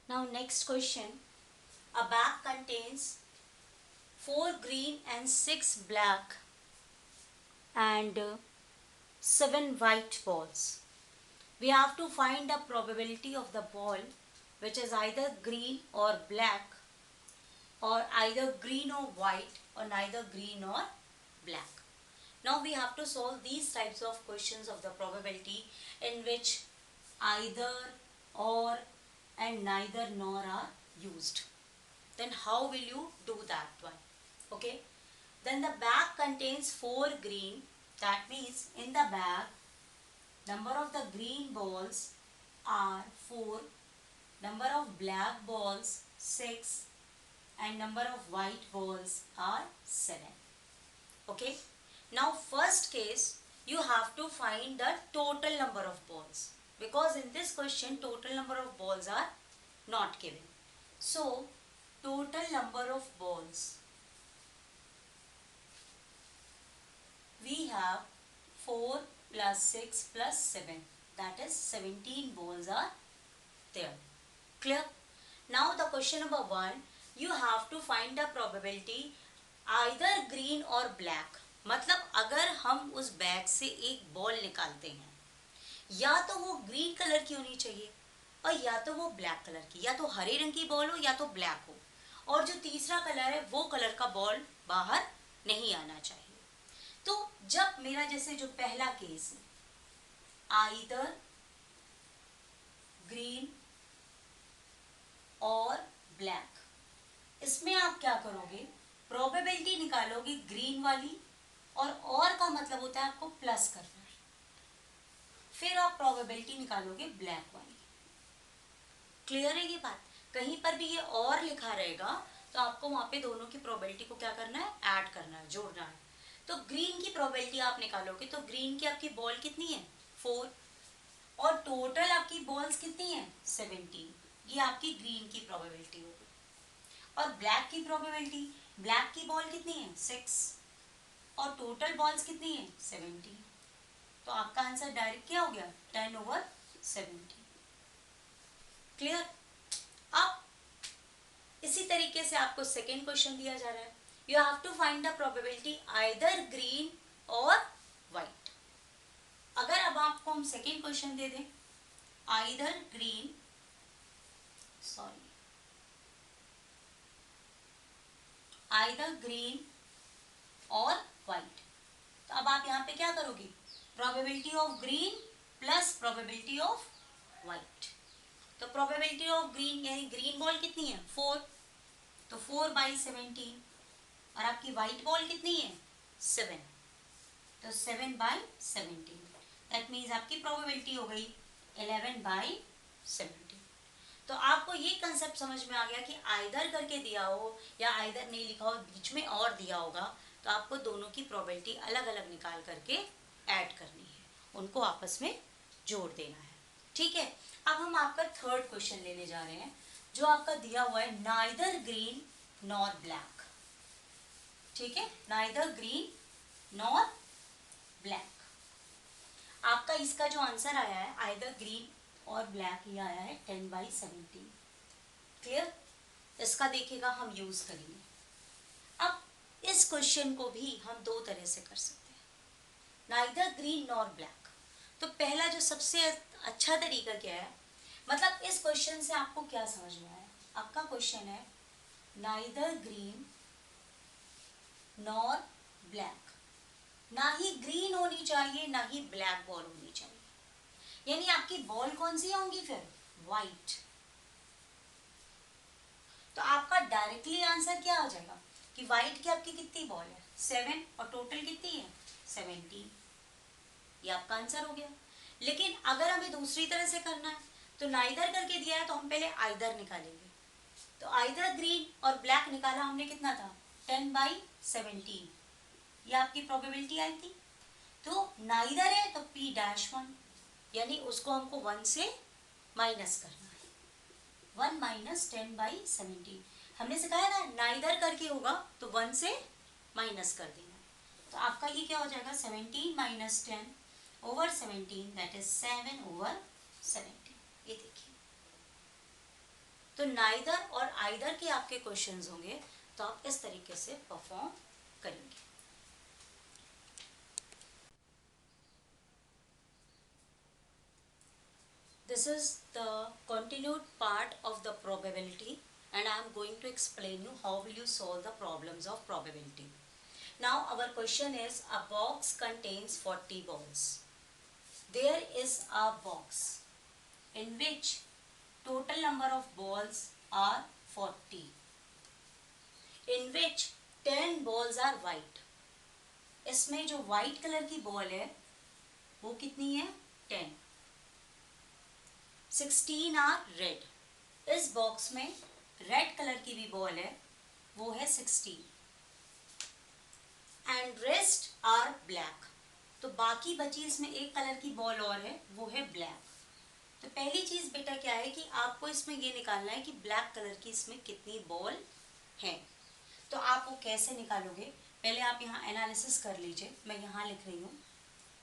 Now next question. A bag contains 4 green and 6 black and 7 white balls. We have to find the probability of the ball which is either green or black, or either green or white, or neither green or black. Now we have to solve these types of questions of the probability in which either, or and neither nor are used. Then how will you do that one? Okay, then the bag contains 4 green, that means in the bag number of the green balls are 4, number of black balls 6, and number of white balls are 7. Okay, now first case you have to find the total number of balls, because in this question total number of balls are not given. So total number of balls, we have 4 plus 6 plus 7, that is 17 balls are there. Clear? Now the question number 1, you have to find the probability either green और black. मतलब अगर हम उस bag से एक ball निकालते हैं, या तो वो ग्रीन कलर की होनी चाहिए और या तो वो ब्लैक कलर की, या तो हरे रंग की बॉल हो या तो ब्लैक हो, और जो तीसरा कलर है वो कलर का बॉल बाहर नहीं आना चाहिए. तो जब मेरा जैसे जो पहला केस है, आइदर ग्रीन और ब्लैक, इसमें आप क्या करोगे, प्रोबेबिलिटी निकालोगे ग्रीन वाली, और का मतलब होता है आपको प्लस करना है, फिर आप प्रोबेबिलिटी निकालोगे ब्लैक वाली. क्लियर है ये बात? कहीं पर भी ये और लिखा रहेगा तो आपको वहां पे दोनों की प्रोबेबिलिटी को क्या करना है, ऐड करना है, जोड़ना है. तो ग्रीन की प्रोबेबिलिटी आप निकालोगे तो ग्रीन की आपकी बॉल कितनी है, 4, और टोटल आपकी बॉल्स कितनी है, 17. ये आपकी ग्रीन की प्रोबेबिलिटी होगी. और ब्लैक की प्रोबेबिलिटी, ब्लैक की बॉल कितनी है, 6, और टोटल बॉल्स कितनी है, 17. तो आपका आंसर डायरेक्ट क्या हो गया, 10/17. क्लियर? अब इसी तरीके से आपको सेकेंड क्वेश्चन दिया जा रहा है. You have to find the probability either green or white. अगर अब आपको हम सेकेंड क्वेश्चन दे दें, either green, sorry, either green or white, तो अब आप यहाँ पे क्या करोगे, probability of green plus probability of white. तो प्रोबेबिलिटी ऑफ ग्रीन यानी ग्रीन बॉल कितनी है, 4, तो 4/17, और आपकी व्हाइट बॉल कितनी है, 7, तो 7/17. दैट मीन्स आपकी प्रोबेबिलिटी हो गई 11/17. तो आपको ये कंसेप्ट समझ में आ गया कि आइदर करके दिया हो या आइदर नहीं लिखा हो, बीच में और दिया होगा, तो आपको दोनों की प्रोबेबिलिटी अलग अलग निकाल करके ऐड करनी है, उनको आपस में जोड़ देना है. ठीक है, अब हम आपका थर्ड क्वेश्चन लेने जा रहे हैं, जो आपका दिया हुआ है नाइदर ग्रीन नॉर ब्लैक. ठीक है, नाइदर ग्रीन नॉर ब्लैक. आपका इसका जो आंसर आया है आइदर ग्रीन और ब्लैक, ये आया है 10/17. क्लियर? इसका देखिएगा हम यूज करेंगे. अब इस क्वेश्चन को भी हम दो तरह से कर सकते हैं, नाइदर ग्रीन नॉर ब्लैक. तो पहला जो सबसे अच्छा तरीका क्या है, मतलब इस क्वेश्चन से आपको क्या समझ में आया, आपका क्वेश्चन है नाइदर ग्रीन नॉर ब्लैक, ना ही ग्रीन होनी चाहिए ना ही ब्लैक बॉल होनी चाहिए, यानी आपकी बॉल कौन सी होंगी फिर, व्हाइट. तो आपका डायरेक्टली आंसर क्या हो जाएगा कि व्हाइट की आपकी कितनी बॉल है, 7, और टोटल कितनी है, 17. ये आपका आंसर हो गया. लेकिन अगर हमें दूसरी तरह से करना है, तो नाइदर करके दिया है तो हम पहले आइदर निकालेंगे. तो आइदर ग्रीन और ब्लैक निकाला हमने, कितना था, 10/17. ये आपकी प्रोबेबिलिटी आई थी. तो नाइदर है तो P-1, यानी उसको हमको 1 से माइनस करना है, 1 - 10/17. हमने सिखाया ना, नाइदर करके होगा तो 1 से माइनस कर देना है. तो आपका ये क्या हो जाएगा, 17 - 10/17, दैट इज 7/17. ये देखिए, तो नाइदर और आइदर के आपके क्वेश्चंस होंगे तो आप इस तरीके से परफॉर्म करेंगे। This is the continued part of the probability and I am going to explain you how will you solve the problems of probability. Now our question is, a box contains 40 balls. There is a box in which total number of balls are 40, in which 10 balls are white. इसमें जो white colour की ball है वो कितनी है? 10. 16 are red. इस box में red colour की भी बॉल है, वो है 16. And rest are black. तो बाकी बची इसमें एक कलर की बॉल और है, वो है ब्लैक. तो पहली चीज बेटा क्या है कि आपको इसमें ये निकालना है कि ब्लैक कलर की इसमें कितनी बॉल है. तो आप वो कैसे निकालोगे? पहले आप यहाँ एनालिसिस कर लीजिए. मैं यहाँ लिख रही हूँ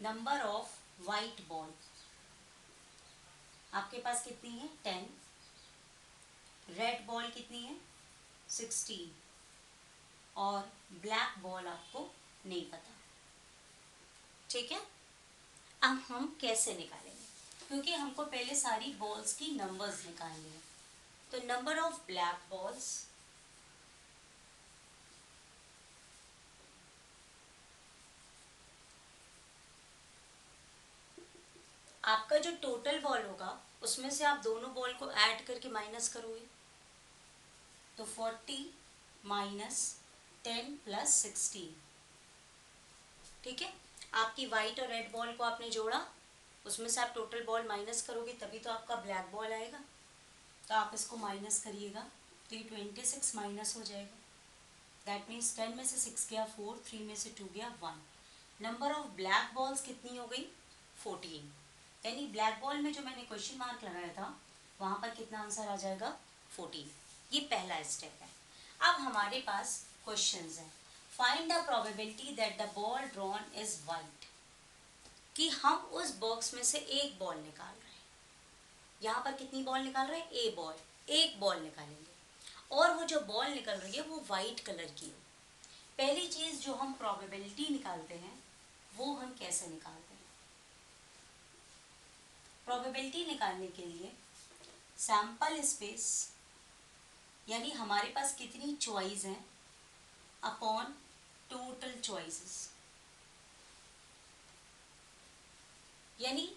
नंबर ऑफ वाइट बॉल. आपके पास कितनी है? 10. रेड बॉल कितनी है? 16. और ब्लैक बॉल आपको नहीं पता. ठीक है. अब हम कैसे निकालेंगे? क्योंकि हमको पहले सारी बॉल्स की नंबर्स निकालनी है. तो नंबर ऑफ ब्लैक बॉल्स आपका जो टोटल बॉल होगा उसमें से आप दोनों बॉल को ऐड करके माइनस करोगे. तो 40 माइनस 10 प्लस 16. ठीक है. आपकी वाइट और रेड बॉल को आपने जोड़ा, उसमें से आप टोटल बॉल माइनस करोगे तभी तो आपका ब्लैक बॉल आएगा. तो आप इसको माइनस करिएगा तो ये 26 माइनस हो जाएगा. दैट मीन्स 10 में से 6 गया 4, 3 में से 2 गया 1. नंबर ऑफ ब्लैक बॉल्स कितनी हो गई? 14. यानी ब्लैक बॉल में जो मैंने क्वेश्चन मार्क लगाया था वहां पर कितना आंसर आ जाएगा? 14. ये पहला स्टेप है. अब हमारे पास क्वेश्चंस हैं. Find the probability that the ball drawn is white. कि हम उस बॉक्स में से एक बॉल निकाल रहे हैं. यहाँ पर कितनी बॉल निकाल रहे हैं? ए बॉल. एक बॉल निकालेंगे और वो जो बॉल निकल रही है वो वाइट कलर की है. पहली चीज जो हम प्रोबेबिलिटी निकालते हैं वो हम कैसे निकालते हैं? प्रोबेबिलिटी निकालने के लिए सैंपल स्पेस यानी हमारे पास कितनी चॉइस हैं अपॉन टोटल चॉइसेस. यानी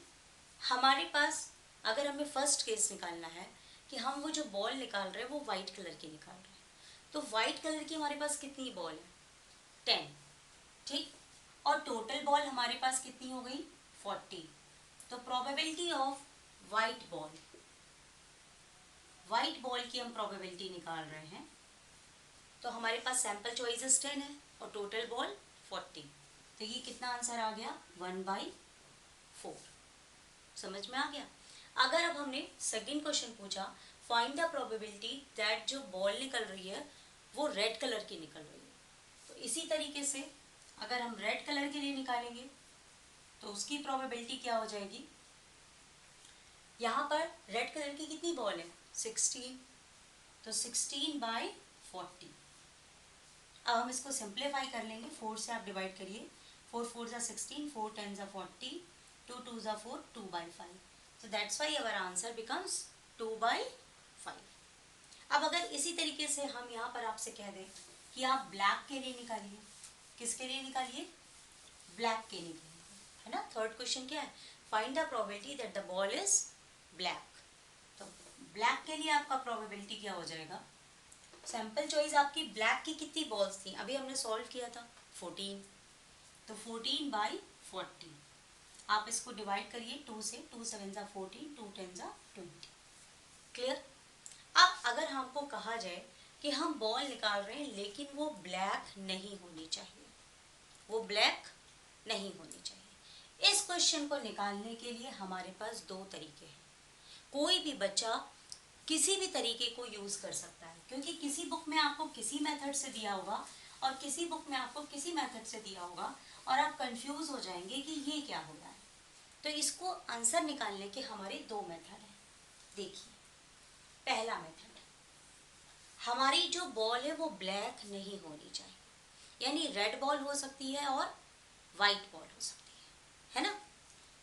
हमारे पास अगर हमें फर्स्ट केस निकालना है कि हम वो जो बॉल निकाल रहे हैं वो वाइट कलर की निकाल रहे हैं, तो वाइट कलर की हमारे पास कितनी बॉल है? 10. ठीक. और टोटल बॉल हमारे पास कितनी हो गई? 40. तो प्रोबेबिलिटी ऑफ वाइट बॉल की हम प्रोबेबिलिटी निकाल रहे हैं. तो हमारे पास सैंपल चॉइसेस 10 है और टोटल बॉल 40. तो ये कितना आंसर आ गया? 1/4. समझ में आ गया? अगर अब हमने सेकंड क्वेश्चन पूछा, फाइंड द प्रोबेबिलिटी दैट जो बॉल निकल रही है वो रेड कलर की निकल रही है. तो इसी तरीके से अगर हम रेड कलर के लिए निकालेंगे तो उसकी प्रोबेबिलिटी क्या हो जाएगी? यहाँ पर रेड कलर की कितनी बॉल है? 16. तो 16/40. अब हम इसको सिंप्लीफाई कर लेंगे. 4 से आप डिवाइड करिए. 4 4 जा 16, 4 10 जा 40, 2 2 जा 4, 2/5. So that's why our answer becomes 2/5. अब अगर इसी तरीके से हम यहाँ पर आपसे कह दें कि आप ब्लैक के लिए निकालिए. किसके लिए निकालिए? ब्लैक के लिए, है ना. थर्ड क्वेश्चन क्या है? Find the probability that the ball is black. तो ब्लैक के लिए आपका प्रोबेबिलिटी क्या हो जाएगा? सैंपल चॉइस आपकी ब्लैक की कितनी बॉल्स थी? अभी हमने सॉल्व किया था 14. तो 14/40. आप इसको डिवाइड करिए 2 से. 2 7 जा 14, 2 10 जा 20. क्लियर? अब अगर हमको कहा जाए कि हम बॉल निकाल रहे हैं लेकिन वो ब्लैक नहीं होनी चाहिए, वो ब्लैक नहीं होनी चाहिए. इस क्वेश्चन को निकालने के लिए हमारे पास दो तरीके हैं. कोई भी बच्चा किसी भी तरीके को यूज कर सकता है, क्योंकि किसी बुक में आपको किसी मेथड से दिया होगा और किसी बुक में आपको किसी मेथड से दिया होगा और आप कंफ्यूज हो जाएंगे कि ये क्या हो रहा है. तो इसको आंसर निकालने के हमारे दो मेथड हैं. देखिए, पहला मेथड, हमारी जो बॉल है वो ब्लैक नहीं होनी चाहिए, यानी रेड बॉल हो सकती है और वाइट बॉल हो सकती है ना।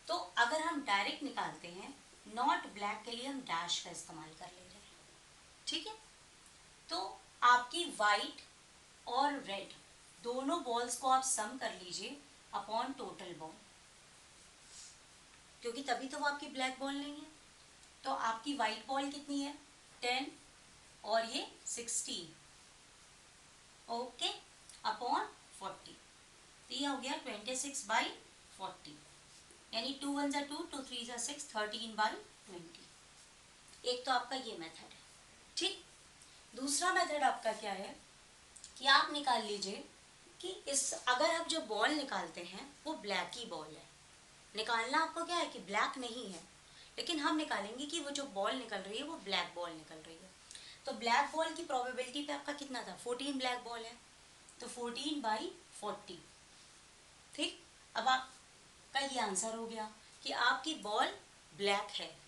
तो अगर हम डायरेक्ट निकालते हैं, नॉट ब्लैक के लिए हम डैश का इस्तेमाल कर ले रहे हैं, ठीक है। तो आपकी वाइट और रेड दोनों बॉल्स को आप सम कर लीजिए अपॉन टोटल बॉल, क्योंकि तभी तो वो आपकी ब्लैक बॉल नहीं है। तो आपकी वाइट बॉल कितनी है, 10 और ये 16, ओके, अपॉन 40। तो ये हो गया 26/40, यानी 2 1 2, 2 3 6, 13/20। एक तो आपका ये मेथड है, ठीक। दूसरा मेथड आपका क्या है कि आप निकाल लीजिए कि इस अगर आप जो बॉल निकालते हैं वो ब्लैक ही बॉल है, निकालना आपको क्या है कि ब्लैक नहीं है, लेकिन हम निकालेंगे कि वो जो बॉल निकल रही है वो ब्लैक बॉल निकल रही है। तो ब्लैक बॉल की प्रोबेबिलिटी पे आपका कितना था, 14 ब्लैक बॉल है, तो 14/40, ठीक। अब आपका ये आंसर हो गया कि आपकी बॉल ब्लैक है,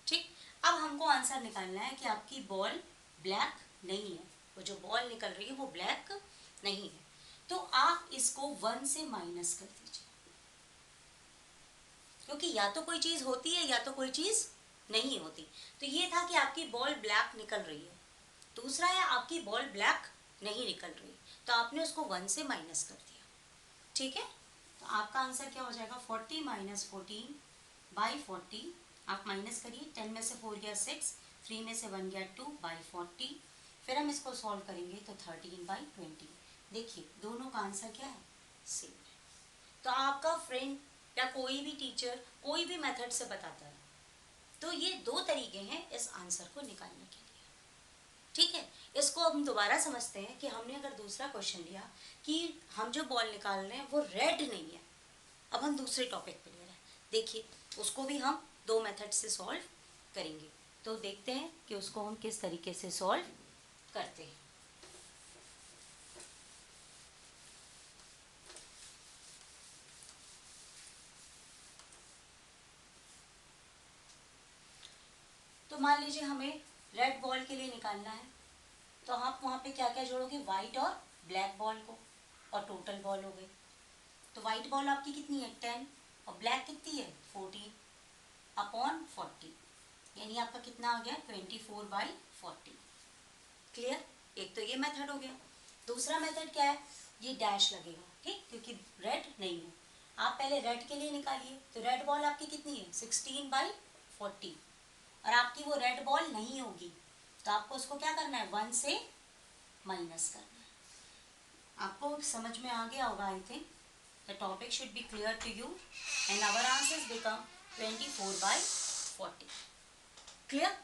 ठीक। अब हमको आंसर निकालना है कि आपकी बॉल ब्लैक नहीं है, वो जो बॉल निकल रही है वो ब्लैक नहीं है। तो आप इसको 1 से माइनस कर दीजिए, क्योंकि या तो कोई चीज होती है या तो कोई चीज नहीं होती। तो ये था कि आपकी बॉल ब्लैक निकल रही है, दूसरा है आपकी बॉल ब्लैक नहीं निकल रही, तो आपने उसको 1 से माइनस कर दिया, ठीक है। तो आपका आंसर क्या हो जाएगा, 40 - 14/40। आप माइनस करिए, 10 में से 4 गया 6, 3 में से 1 गया 2/40। फिर हम इसको सॉल्व करेंगे तो 13/20। देखिए दोनों का आंसर क्या है, सेम है। तो आपका फ्रेंड या कोई भी टीचर कोई भी मेथड से बताता है, तो ये दो तरीके हैं इस आंसर को निकालने के लिए, ठीक है। इसको अब हम दोबारा समझते हैं कि हमने अगर दूसरा क्वेश्चन लिया कि हम जो बॉल निकाल रहे हैं वो रेड नहीं है, अब हम दूसरे टॉपिक पे ले रहे हैं, देखिए उसको भी हम दो मेथड से सॉल्व करेंगे। तो देखते हैं कि उसको हम किस तरीके से सॉल्व करते हैं। तो मान लीजिए हमें रेड बॉल के लिए निकालना है, तो आप वहाँ पे क्या क्या जोड़ोगे, वाइट और ब्लैक बॉल को, और टोटल बॉल हो गई। तो वाइट बॉल आपकी कितनी है, 10, और ब्लैक कितनी है, 14/40, यानी आपका कितना आ गया, 24/40। क्लियर। एक तो ये मेथड हो गया। दूसरा मेथड क्या है, ये डैश लगेगा, ठीक, क्योंकि रेड नहीं है। आप पहले रेड के लिए निकालिए, तो रेड बॉल आपकी कितनी है, 16/40, और आपकी वो रेड बॉल नहीं होगी, तो आपको उसको क्या करना है, 1 से माइनस करना है। आपको समझ में आ गया होगा, I think the topic should be clear to you, and our answers become 24/40। Clear.